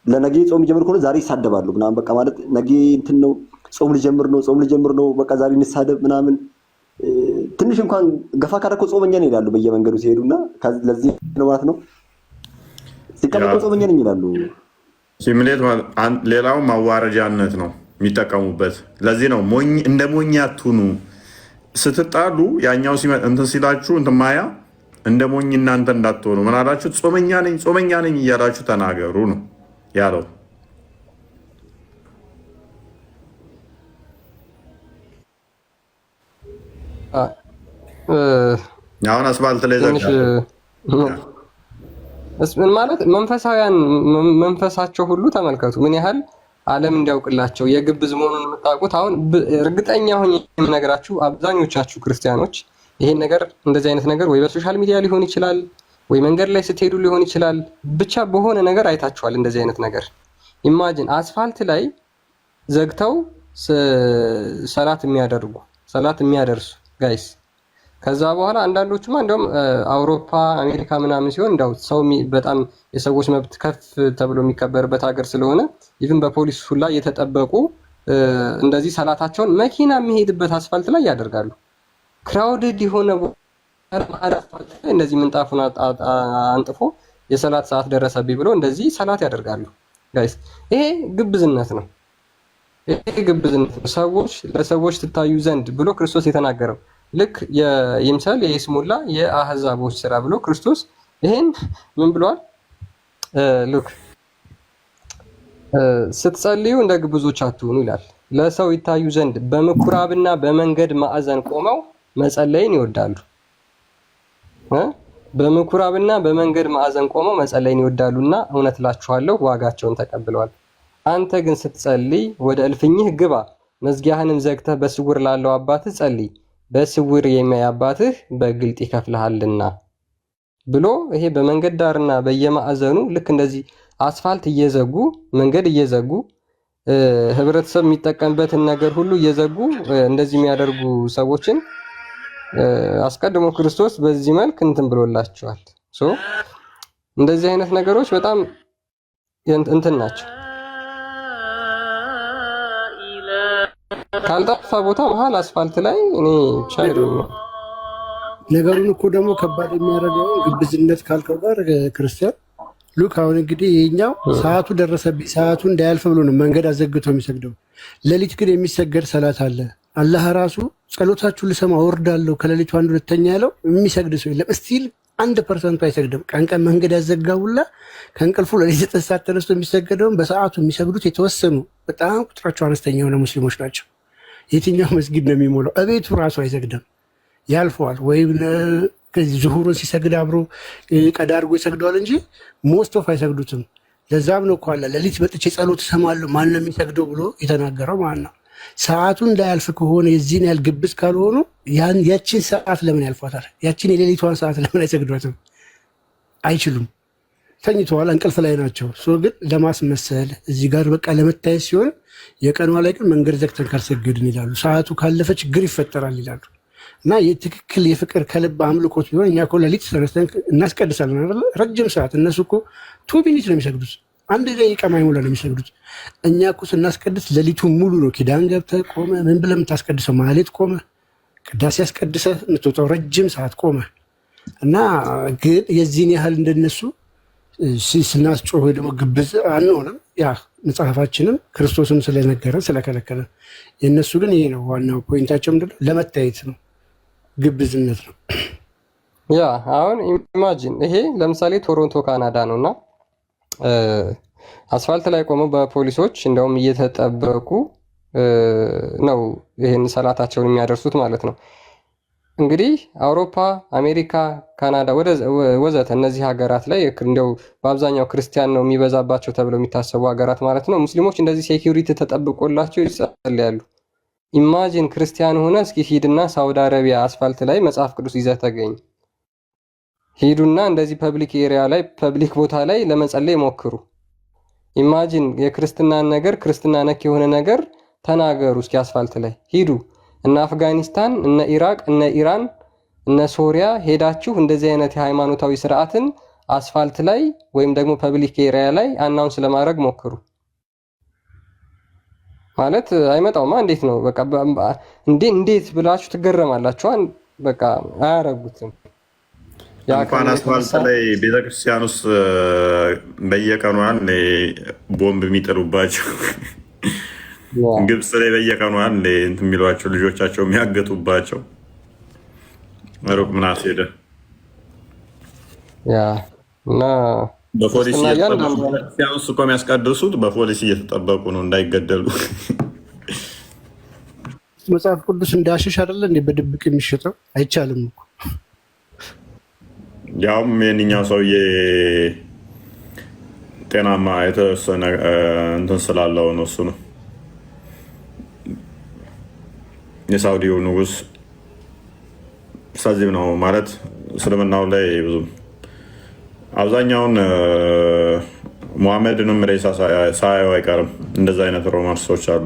ለነገ ጾም ሊጀምር ከሆነ ዛሬ ይሳደባሉ ምናምን። በቃ ማለት ነገ እንትን ነው ጾም ሊጀምር ነው በቃ ዛሬ እንሳደብ ምናምን። ትንሽ እንኳን ገፋ ካደረኩ ጾመኛ ነው ይላሉ በየመንገዱ ሲሄዱና ለዚህ ነው ማለት ነው ሲቀመጡ ጾመኛ ነኝ ይላሉ። ሲሙሌት ሌላው ማዋረጃነት ነው የሚጠቀሙበት። ለዚህ ነው እንደ ሞኝ አትሁኑ። ስትጣሉ ያኛው እንትን ሲላችሁ እንትን ማያ እንደ ሞኝ እናንተ እንዳትሆኑ ምን አላችሁ? ጾመኛ ነኝ እያላችሁ ተናገሩ ነው ያለው። አሁን አስፋልት ላይ ማለት መንፈሳውያን መንፈሳቸው ሁሉ ተመልከቱ ምን ያህል ዓለም እንዲያውቅላቸው የግብዝ መሆኑን የምታውቁት። አሁን እርግጠኛ ሆኜ የምነግራችሁ አብዛኞቻችሁ ክርስቲያኖች ይሄን ነገር እንደዚህ አይነት ነገር ወይ በሶሻል ሚዲያ ሊሆን ይችላል ወይ መንገድ ላይ ስትሄዱ ሊሆን ይችላል። ብቻ በሆነ ነገር አይታችኋል እንደዚህ አይነት ነገር። ኢማጂን አስፋልት ላይ ዘግተው ሰላት የሚያደርሱ ጋይስ። ከዛ በኋላ አንዳንዶቹማ እንደውም አውሮፓ አሜሪካ ምናምን ሲሆን እንደው ሰው በጣም የሰዎች መብት ከፍ ተብሎ የሚከበርበት ሀገር ስለሆነ ኢቭን በፖሊስ ሁላ እየተጠበቁ እንደዚህ ሰላታቸውን መኪና የሚሄድበት አስፋልት ላይ ያደርጋሉ። ክራውድድ የሆነ አስፋልት ላይ እንደዚህ ምንጣፉን አንጥፎ የሰላት ሰዓት ደረሰብኝ ብሎ እንደዚህ ሰላት ያደርጋሉ ጋይስ። ይሄ ግብዝነት ነው። ሰዎች ለሰዎች ትታዩ ዘንድ ብሎ ክርስቶስ የተናገረው ልክ የይምሰል የይስሙላ የአህዛቦች ስራ ብሎ ክርስቶስ ይሄን ምን ብሏል? ልክ ስትጸልዩ እንደ ግብዞች አትሁኑ ይላል። ለሰው ይታዩ ዘንድ በምኩራብና በመንገድ ማዕዘን ቆመው መጸለይን ይወዳሉ። በምኩራብና በመንገድ ማዕዘን ቆመው መጸለይን ይወዳሉና እውነት እላችኋለሁ ዋጋቸውን ተቀብለዋል። አንተ ግን ስትጸልይ ወደ እልፍኝህ ግባ፣ መዝጊያህንም ዘግተህ በስውር ላለው አባትህ ጸልይ፣ በስውር የሚያይ አባትህ በግልጥ ይከፍልሃልና ብሎ ይሄ በመንገድ ዳርና በየማዕዘኑ ልክ እንደዚህ አስፋልት እየዘጉ መንገድ እየዘጉ ህብረተሰብ የሚጠቀምበትን ነገር ሁሉ እየዘጉ እንደዚህ የሚያደርጉ ሰዎችን አስቀድሞ ክርስቶስ በዚህ መልክ እንትን ብሎላቸዋል። እንደዚህ አይነት ነገሮች በጣም እንትን ናቸው። ካልጠፋ ቦታ መሀል አስፋልት ላይ እኔ ቻይሩ ነው ነገሩን እኮ ደግሞ ከባድ የሚያደርገው ግብዝነት ካልከው ጋር ክርስቲያን ሉክ አሁን እንግዲህ ይሄኛው ሰዓቱ ደረሰብኝ ሰዓቱ እንዳያልፍ ብሎ ነው መንገድ አዘግቶ የሚሰግደው። ሌሊት ግን የሚሰገድ ሰላት አለ። አላህ ራሱ ጸሎታችሁን ልሰማ ወርዳለሁ ከሌሊቱ 1/2 ያለው የሚሰግድ ሰው የለም። እስቲል 1% አይሰግድም። ቀን መንገድ ያዘጋውላ ከእንቅልፉ ለሊት 9 ሰዓት ተነስቶ የሚሰገደውን በሰዓቱ የሚሰግዱት የተወሰኑ በጣም ቁጥራቸው አነስተኛ የሆነ ሙስሊሞች ናቸው። የትኛው መስጊድ ነው የሚሞላው? እቤቱ ራሱ አይሰግድም፣ ያልፈዋል። ወይም ከዚህ ዙሁሩን ሲሰግድ አብሮ ቀዳ አድርጎ ይሰግደዋል እንጂ ሞስት ኦፍ አይሰግዱትም። ለዛም ነው እኮ አለ ሌሊት መጥቼ ጸሎት እሰማለሁ ማን ነው የሚሰግደው ብሎ የተናገረው ማለት ነው። ሰዓቱ እንዳያልፍ ከሆነ የዚህን ያህል ግብዝ ካልሆኑ ያችን ሰዓት ለምን ያልፏታል? ያችን የሌሊቷን ሰዓት ለምን አይሰግዷትም? አይችሉም። ተኝተዋል፣ እንቅልፍ ላይ ናቸው። ግን ለማስመሰል እዚህ ጋር በቃ ለመታየት ሲሆን የቀኗ ላይ ግን መንገድ ዘግተን ካልሰገድን ይላሉ። ሰዓቱ ካለፈ ችግር ይፈጠራል ይላሉ። እና የትክክል የፍቅር ከልብ አምልኮት ቢሆን እኛ እኮ ሌሊት ተነስተን እናስቀድሳለን አይደለ? ረጅም ሰዓት። እነሱ እኮ 2 ሚኒት ነው የሚሰግዱት፣ 1 ደቂቃ ማይሞላ ነው የሚሰግዱት። እኛ እኮ ስናስቀድስ ሌሊቱን ሙሉ ነው። ኪዳን ገብተህ ቆመ ምን ብለህ የምታስቀድሰው? ማህሌት ቆመ፣ ቅዳሴ ያስቀድሰህ የምትወጣው ረጅም ሰዓት ቆመ። እና ግን የዚህን ያህል እንደነሱ ስናስጮህ ደግሞ ግብዝ አንሆንም። ያ መጽሐፋችንም ክርስቶስም ስለነገረን ስለከለከለን። የእነሱ ግን ይሄ ነው ዋናው ፖይንታቸው፣ ምንድነው? ለመታየት ነው፣ ግብዝነት ነው። ያ አሁን ኢማጂን ይሄ ለምሳሌ ቶሮንቶ ካናዳ ነው እና አስፋልት ላይ ቆመው በፖሊሶች እንደውም እየተጠበቁ ነው ይህን ሰላታቸውን የሚያደርሱት ማለት ነው። እንግዲህ አውሮፓ፣ አሜሪካ፣ ካናዳ ወዘተ እነዚህ ሀገራት ላይ እንደው በአብዛኛው ክርስቲያን ነው የሚበዛባቸው ተብለው የሚታሰቡ ሀገራት ማለት ነው። ሙስሊሞች እንደዚህ ሴኪሪቲ ተጠብቆላቸው ይጸልያሉ። ኢማጂን ክርስቲያን ሆነ እስኪ ሂድና ሳውዲ አረቢያ አስፋልት ላይ መጽሐፍ ቅዱስ ይዘህ ተገኝ። ሂዱና እንደዚህ ፐብሊክ ኤሪያ ላይ ፐብሊክ ቦታ ላይ ለመጸለይ ሞክሩ። ኢማጂን የክርስትናን ነገር ክርስትና ነክ የሆነ ነገር ተናገሩ እስኪ አስፋልት ላይ ሂዱ። እነ አፍጋኒስታን፣ እነ ኢራቅ፣ እነ ኢራን፣ እነ ሶሪያ ሄዳችሁ እንደዚህ አይነት የሃይማኖታዊ ስርዓትን አስፋልት ላይ ወይም ደግሞ ፐብሊክ ኤሪያ ላይ አናውንስ ለማድረግ ሞክሩ። ማለት አይመጣውማ። እንዴት ነው በቃ እንዴት ብላችሁ ትገረማላችሁ። በቃ አያረጉትም። እንኳን አስፋልት ላይ ቤተክርስቲያን ውስጥ በየቀኑ አንድ ቦምብ የሚጥሉባቸው ግብፅ ላይ በየቀኑ አንድ እንትን የሚሏቸው ልጆቻቸው የሚያገጡባቸው ሩቅ ምናስ ሄደ እና በፖሊስ ቤተክርስቲያን ውስጥ እኮ የሚያስቀድሱት በፖሊስ እየተጠበቁ ነው እንዳይገደሉ። መጽሐፍ ቅዱስ እንዳሽሽ አይደለ እንዴ በድብቅ የሚሸጠው? አይቻልም እኮ ያውም የእኛው ሰውዬ ጤናማ የተወሰነ እንትን ስላለው ነው። እሱ ነው የሳውዲው ንጉስ። ስለዚህም ነው ማለት እስልምናው ላይ ብዙ አብዛኛውን ሙሐመድንም ሬሳ ሳያየው አይቀርም። እንደዛ አይነት ሮማንሶች አሉ።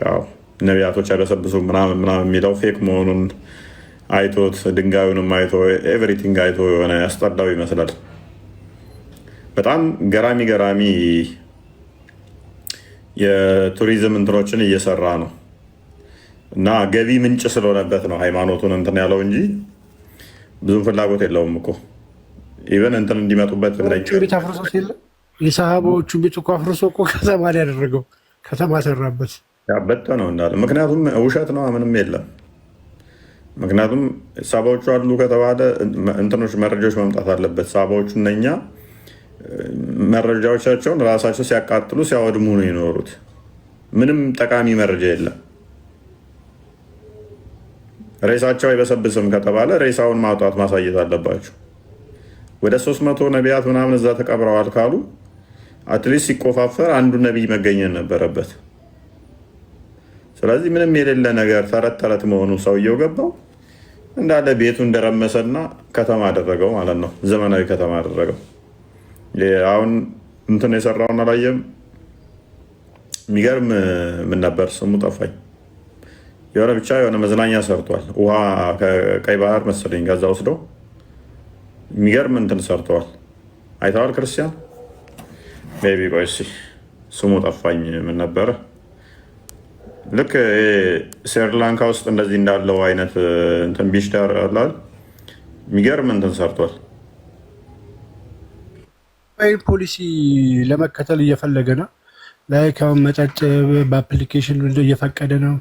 ያው ነቢያቶች አይበሰብሱም ምናምን ምናምን የሚለው ፌክ መሆኑን አይቶት ድንጋዩንም አይቶ ኤቭሪቲንግ አይቶ የሆነ ያስጠላው ይመስላል። በጣም ገራሚ ገራሚ የቱሪዝም እንትኖችን እየሰራ ነው እና ገቢ ምንጭ ስለሆነበት ነው ሃይማኖቱን እንትን ያለው እንጂ ብዙም ፍላጎት የለውም እኮ ኢቨን እንትን እንዲመጡበት ቤት አፍርሶ የሰሃባዎቹ ቤት እኮ አፍርሶ እኮ ከተማ ላይ ያደረገው ከተማ ሰራበት ያበጠ ነው እንዳለ። ምክንያቱም ውሸት ነው፣ ምንም የለም። ምክንያቱም ሳባዎቹ አሉ ከተባለ እንትኖች መረጃዎች መምጣት አለበት። ሳባዎቹ እነኛ መረጃዎቻቸውን ራሳቸው ሲያቃጥሉ ሲያወድሙ ነው የኖሩት። ምንም ጠቃሚ መረጃ የለም። ሬሳቸው አይበሰብስም ከተባለ ሬሳውን ማውጣት ማሳየት አለባቸው። ወደ 300 ነቢያት ምናምን እዛ ተቀብረዋል ካሉ አትሊስት ሲቆፋፈር አንዱ ነቢይ መገኘት ነበረበት። ስለዚህ ምንም የሌለ ነገር ተረት ተረት መሆኑ ሰውየው ገባው እንዳለ ቤቱ እንደረመሰና ከተማ አደረገው ማለት ነው። ዘመናዊ ከተማ አደረገው። አሁን እንትን የሰራውን አላየም። የሚገርም ምን ነበር ስሙ ጠፋኝ። የሆነ ብቻ የሆነ መዝናኛ ሰርቷል። ውሃ ከቀይ ባህር መሰለኝ ጋዛ ወስደው የሚገርም እንትን ሰርተዋል። አይተዋል ክርስቲያን? ሜይ ቢ ቆይ እስኪ ስሙ ጠፋኝ። ምን ነበረ? ልክ ስሪላንካ ውስጥ እንደዚህ እንዳለው አይነት እንትን ቢች ዳር አላል የሚገርም እንትን ሰርቷል። ፖሊሲ ለመከተል እየፈለገ ነው። ላይክ አሁን መጠጥ በአፕሊኬሽን እየፈቀደ ነው።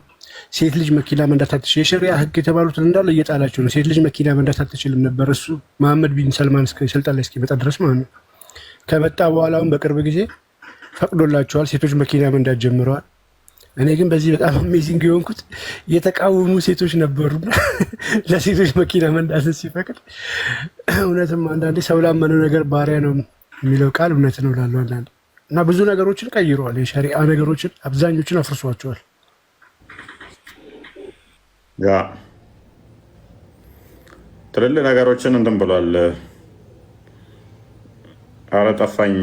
ሴት ልጅ መኪና መንዳት አትችልም። የሸሪያ ህግ የተባሉትን እንዳለ እየጣላቸው ነው። ሴት ልጅ መኪና መንዳት አትችልም ነበር እሱ መሐመድ ቢን ሰልማን ስልጣን ላይ እስኪመጣ ድረስ ማለት ነው። ከመጣ በኋላ አሁን በቅርብ ጊዜ ፈቅዶላቸዋል። ሴቶች መኪና መንዳት ጀምረዋል። እኔ ግን በዚህ በጣም አሜዚንግ የሆንኩት የተቃወሙ ሴቶች ነበሩና ለሴቶች መኪና መንዳትን ሲፈቅድ እውነትም አንዳንዴ ሰው ላመነው ነገር ባሪያ ነው የሚለው ቃል እውነት ነው ላሉ አንዳንዴ እና ብዙ ነገሮችን ቀይረዋል። የሸሪዓ ነገሮችን አብዛኞቹን አፍርሷቸዋል። ያ ትልልቅ ነገሮችን እንትን ብሏል። አረ ጠፋኝ።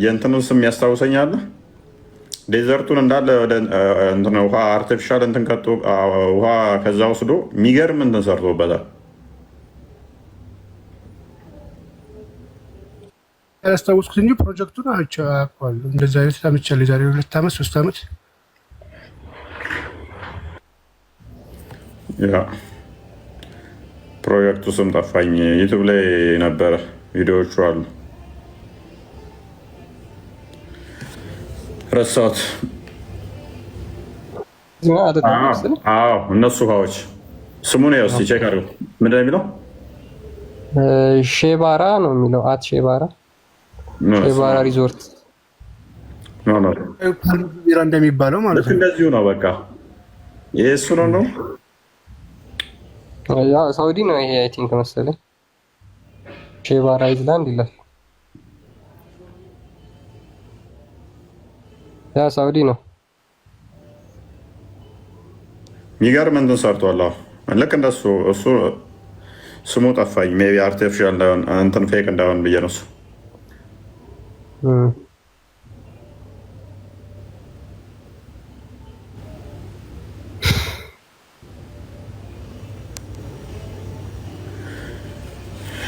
የእንትኑ ስም ያስታውሰኛል። ዴዘርቱን እንዳለ ወደ ውሃ አርቲፊሻል እንትን ቀጡ ውሃ ከዛ ወስዶ የሚገርም እንትን ሰርቶበታል። ያስታወስኩት እንጂ ፕሮጀክቱን አውቀዋለሁ። እንደዚህ አይነት ታምቻለሁ። የዛሬ 2 ዓመት 3 ዓመት ያ ፕሮጀክቱ ስም ጠፋኝ። ዩቱብ ላይ ነበረ፣ ቪዲዮዎቹ አሉ፣ ረሳሁት። እነሱ ውሃዎች ስሙን ያው እስኪ ቼክ አድርገው። ምንድን ነው የሚለው? ሼባራ ነው የሚለው። ሼባራ ሼባራ ሪዞርት ቢራ እንደሚባለው ማለት ነው። እንደዚሁ ነው። በቃ ይሄ እሱ ነው። ሳውዲ ነው ይሄ አይ ቲንክ መሰለኝ። ሼባራ አይዝላንድ ይላል። ያ ሳውዲ ነው። የሚገርም እንትን ሰርቷል። ልክ እንደሱ እሱ ስሙ ጠፋኝ። ሜይ ቢ አርቲፊሻል እንዳይሆን እንትን ፌክ እንዳይሆን ብዬ ነው እሱ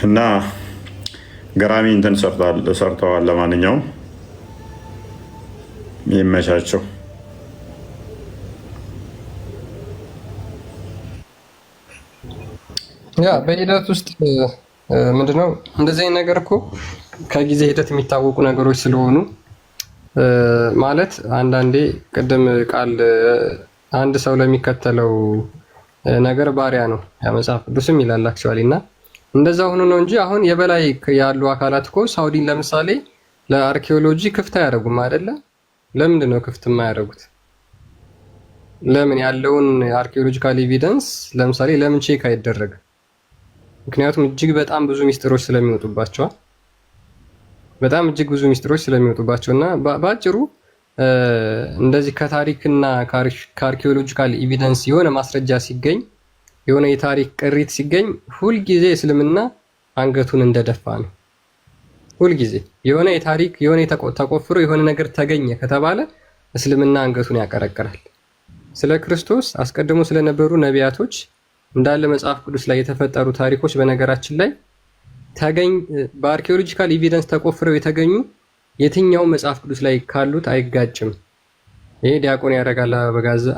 እና ገራሚ እንትን ሰርተዋል። ለማንኛውም ይመቻቸው። ያ በሂደት ውስጥ ምንድነው እንደዚህ አይነት ነገር እኮ ከጊዜ ሂደት የሚታወቁ ነገሮች ስለሆኑ ማለት አንዳንዴ ቅድም ቃል አንድ ሰው ለሚከተለው ነገር ባሪያ ነው ያ መጽሐፍ ቅዱስም ይላል አክቹዋሊ። እና እንደዛ ሆኖ ነው እንጂ አሁን የበላይ ያሉ አካላት እኮ ሳውዲን ለምሳሌ ለአርኪኦሎጂ ክፍት አያደርጉም አይደለ? ለምንድን ነው ክፍት የማያደርጉት? ለምን ያለውን አርኪኦሎጂካል ኤቪደንስ ለምሳሌ ለምን ቼክ አይደረግም? ምክንያቱም እጅግ በጣም ብዙ ሚስጥሮች ስለሚወጡባቸው በጣም እጅግ ብዙ ሚስጥሮች ስለሚወጡባቸው እና በአጭሩ እንደዚህ ከታሪክና ከአርኪኦሎጂካል ኤቪደንስ የሆነ ማስረጃ ሲገኝ የሆነ የታሪክ ቅሪት ሲገኝ ሁልጊዜ እስልምና አንገቱን እንደደፋ ነው። ሁልጊዜ የሆነ የታሪክ የሆነ ተቆፍሮ የሆነ ነገር ተገኘ ከተባለ እስልምና አንገቱን ያቀረቅራል። ስለ ክርስቶስ አስቀድሞ ስለነበሩ ነቢያቶች እንዳለ መጽሐፍ ቅዱስ ላይ የተፈጠሩ ታሪኮች በነገራችን ላይ በአርኪኦሎጂካል ኤቪደንስ ተቆፍረው የተገኙ የትኛው መጽሐፍ ቅዱስ ላይ ካሉት አይጋጭም። ይሄ ዲያቆን ያረጋል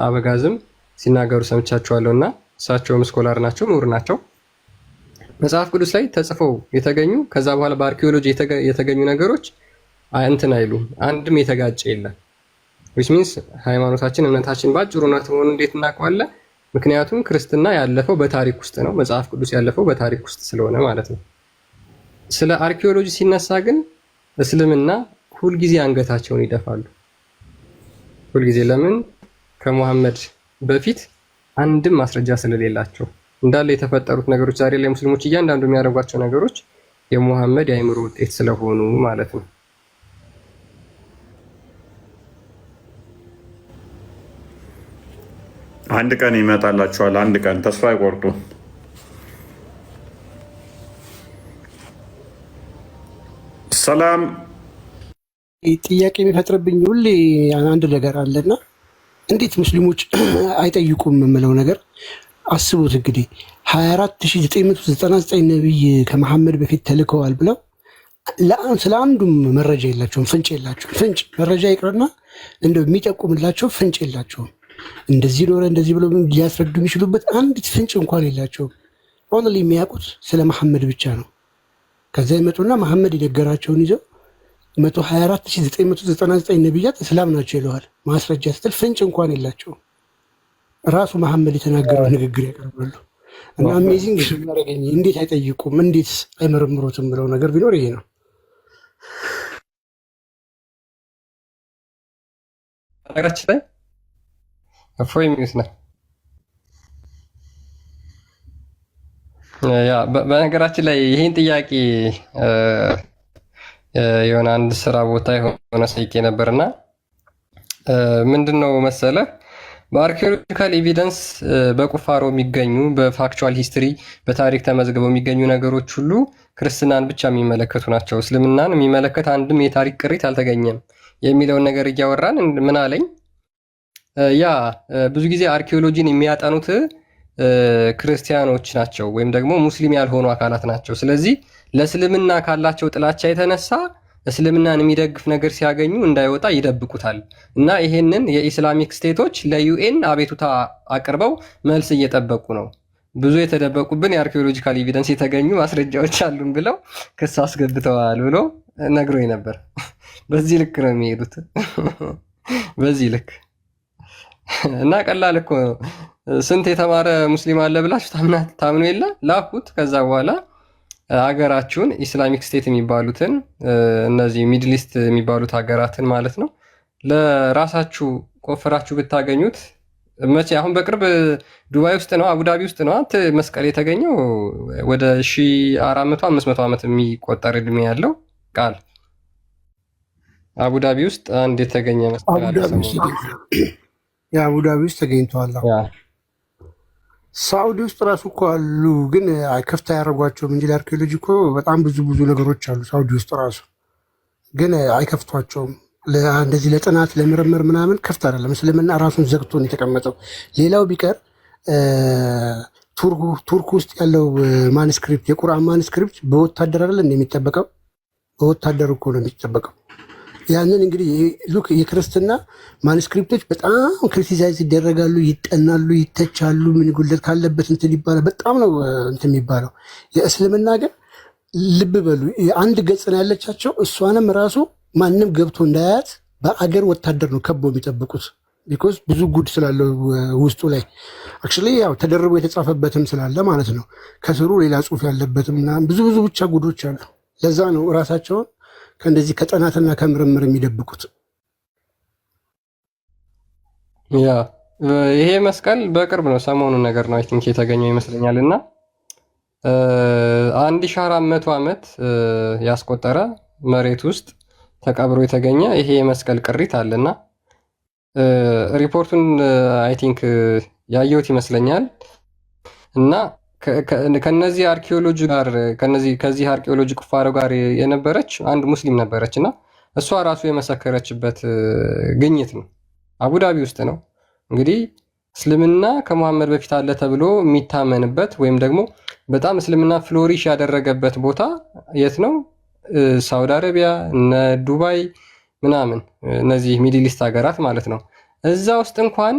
አበጋዝም ሲናገሩ ሰምቻቸዋለሁና እሳቸውም ስኮላር ናቸው፣ ምሁር ናቸው። መጽሐፍ ቅዱስ ላይ ተጽፈው የተገኙ ከዛ በኋላ በአርኪኦሎጂ የተገኙ ነገሮች እንትን አይሉም። አንድም የተጋጨ የለም። which means ሃይማኖታችን እምነታችን ባጭሩ እውነት መሆኑን እንዴት እናውቀዋለን? ምክንያቱም ክርስትና ያለፈው በታሪክ ውስጥ ነው። መጽሐፍ ቅዱስ ያለፈው በታሪክ ውስጥ ስለሆነ ማለት ነው። ስለ አርኪኦሎጂ ሲነሳ ግን እስልምና ሁልጊዜ አንገታቸውን ይደፋሉ። ሁልጊዜ ለምን? ከሙሐመድ በፊት አንድም ማስረጃ ስለሌላቸው እንዳለ የተፈጠሩት ነገሮች ዛሬ ላይ ሙስሊሞች እያንዳንዱ የሚያደርጓቸው ነገሮች የሙሐመድ የአእምሮ ውጤት ስለሆኑ ማለት ነው። አንድ ቀን ይመጣላችኋል። አንድ ቀን ተስፋ አይቆርጡ። ሰላም ጥያቄ የሚፈጥርብኝ ሁሌ አንድ ነገር አለና እንዴት ሙስሊሞች አይጠይቁም የምለው ነገር አስቡት። እንግዲህ 24999 ነቢይ ከመሐመድ በፊት ተልከዋል ብለው ስለ አንዱም መረጃ የላቸውም፣ ፍንጭ የላቸውም። ፍንጭ መረጃ ይቅርና እንደው የሚጠቁምላቸው ፍንጭ የላቸውም። እንደዚህ ኖረ እንደዚህ ብለው ሊያስረዱ የሚችሉበት አንዲት ፍንጭ እንኳን የላቸውም። ኦንሊ የሚያውቁት ስለ መሐመድ ብቻ ነው። ከዛ ይመጡና መሐመድ የነገራቸውን ይዘው 124999 ነቢያት እስላም ናቸው ይለዋል። ማስረጃ ስትል ፍንጭ እንኳን የላቸውም። ራሱ መሐመድ የተናገረው ንግግር ያቀርባሉ። እና አሜዚንግ ያደረገኝ እንዴት አይጠይቁም፣ እንዴት አይመረምሩትም ብለው ነገር ቢኖር ይሄ ነው። ነገራችን ላይ እፎይ የሚሉት ነው። ያ በነገራችን ላይ ይህን ጥያቄ የሆነ አንድ ስራ ቦታ የሆነ ሰይቄ ነበርና ምንድነው መሰለ በአርኪኦሎጂካል ኤቪደንስ በቁፋሮ የሚገኙ በፋክቹዋል ሂስትሪ በታሪክ ተመዝግበው የሚገኙ ነገሮች ሁሉ ክርስትናን ብቻ የሚመለከቱ ናቸው። እስልምናን የሚመለከት አንድም የታሪክ ቅሪት አልተገኘም የሚለውን ነገር እያወራን ምን አለኝ፣ ያ ብዙ ጊዜ አርኪኦሎጂን የሚያጠኑት ክርስቲያኖች ናቸው ወይም ደግሞ ሙስሊም ያልሆኑ አካላት ናቸው። ስለዚህ ለእስልምና ካላቸው ጥላቻ የተነሳ እስልምናን የሚደግፍ ነገር ሲያገኙ እንዳይወጣ ይደብቁታል እና ይሄንን የኢስላሚክ ስቴቶች ለዩኤን አቤቱታ አቅርበው መልስ እየጠበቁ ነው። ብዙ የተደበቁብን የአርኪኦሎጂካል ኤቪደንስ የተገኙ ማስረጃዎች አሉን ብለው ክስ አስገብተዋል ብሎ ነግሮኝ ነበር። በዚህ ልክ ነው የሚሄዱት፣ በዚህ ልክ እና ቀላል እኮ ስንት የተማረ ሙስሊም አለ ብላችሁ ታምኑ የለ ላኩት። ከዛ በኋላ ሀገራችሁን ኢስላሚክ ስቴት የሚባሉትን እነዚህ ሚድል ኢስት የሚባሉት ሀገራትን ማለት ነው ለራሳችሁ ቆፍራችሁ ብታገኙት መቼ አሁን በቅርብ ዱባይ ውስጥ ነው አቡዳቢ ውስጥ ነው መስቀል የተገኘው ወደ 1400 500 ዓመት የሚቆጠር እድሜ ያለው ቃል አቡዳቢ ውስጥ አንድ የተገኘ መስቀል አቡዳቢ ውስጥ ተገኝተዋል። ሳኡዲ ውስጥ ራሱ እኮ አሉ፣ ግን ከፍታ ያደረጓቸውም እንጂ ለአርኪኦሎጂ እኮ በጣም ብዙ ነገሮች አሉ ሳኡዲ ውስጥ ራሱ፣ ግን አይከፍቷቸውም። እንደዚህ ለጥናት ለምርምር ምናምን ከፍት አይደለም። እስልምና ራሱን ዘግቶ ነው የተቀመጠው። ሌላው ቢቀር ቱርክ ውስጥ ያለው ማንስክሪፕት የቁርአን ማንስክሪፕት በወታደር አይደለም የሚጠበቀው፣ በወታደር እኮ ነው የሚጠበቀው። ያንን እንግዲህ ሉክ የክርስትና ማኑስክሪፕቶች በጣም ክሪቲሳይዝ ይደረጋሉ፣ ይጠናሉ፣ ይተቻሉ። ምን ጉድለት ካለበት እንትን ይባላል። በጣም ነው እንትን የሚባለው። የእስልምና ግን ልብ በሉ አንድ ገጽ ነው ያለቻቸው። እሷንም ራሱ ማንም ገብቶ እንዳያት በአገር ወታደር ነው ከቦ የሚጠብቁት። ቢኮዝ ብዙ ጉድ ስላለው ውስጡ ላይ አክቹዋሊ ያው ተደርቦ የተጻፈበትም ስላለ ማለት ነው። ከስሩ ሌላ ጽሑፍ ያለበትም ብዙ ብቻ ጉዶች አሉ። ለዛ ነው ራሳቸውን ከእንደዚህ ከጥናትና ከምርምር የሚደብቁት። ያ ይሄ መስቀል በቅርብ ነው ሰሞኑን ነገር ነው አይ ቲንክ የተገኘው ይመስለኛል። እና 1400 ዓመት ያስቆጠረ መሬት ውስጥ ተቀብሮ የተገኘ ይሄ የመስቀል ቅሪት አለና ሪፖርቱን አይ ቲንክ ያየሁት ይመስለኛል። እና ከነዚህ አርኪኦሎጂ ጋር ከዚህ አርኪኦሎጂ ቁፋሮ ጋር የነበረች አንድ ሙስሊም ነበረች እና እሷ ራሱ የመሰከረችበት ግኝት ነው። አቡዳቢ ውስጥ ነው እንግዲህ እስልምና ከመሐመድ በፊት አለ ተብሎ የሚታመንበት ወይም ደግሞ በጣም እስልምና ፍሎሪሽ ያደረገበት ቦታ የት ነው? ሳውዲ አረቢያ፣ እነ ዱባይ ምናምን እነዚህ ሚድል ኢስት ሀገራት ማለት ነው። እዛ ውስጥ እንኳን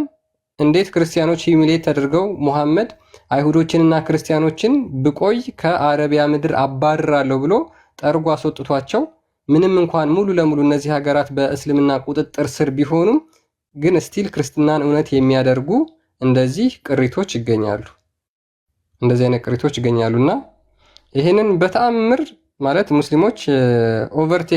እንዴት ክርስቲያኖች ሂሚሌት ተደርገው ሙሐመድ አይሁዶችንና ክርስቲያኖችን ብቆይ ከአረቢያ ምድር አባርራለሁ ብሎ ጠርጎ አስወጥቷቸው ምንም እንኳን ሙሉ ለሙሉ እነዚህ ሀገራት በእስልምና ቁጥጥር ስር ቢሆኑም ግን ስቲል ክርስትናን እውነት የሚያደርጉ እንደዚህ ቅሪቶች ይገኛሉ። እንደዚህ አይነት ቅሪቶች ይገኛሉና ይሄንን በተአምር ማለት ሙስሊሞች ኦቨርቴክ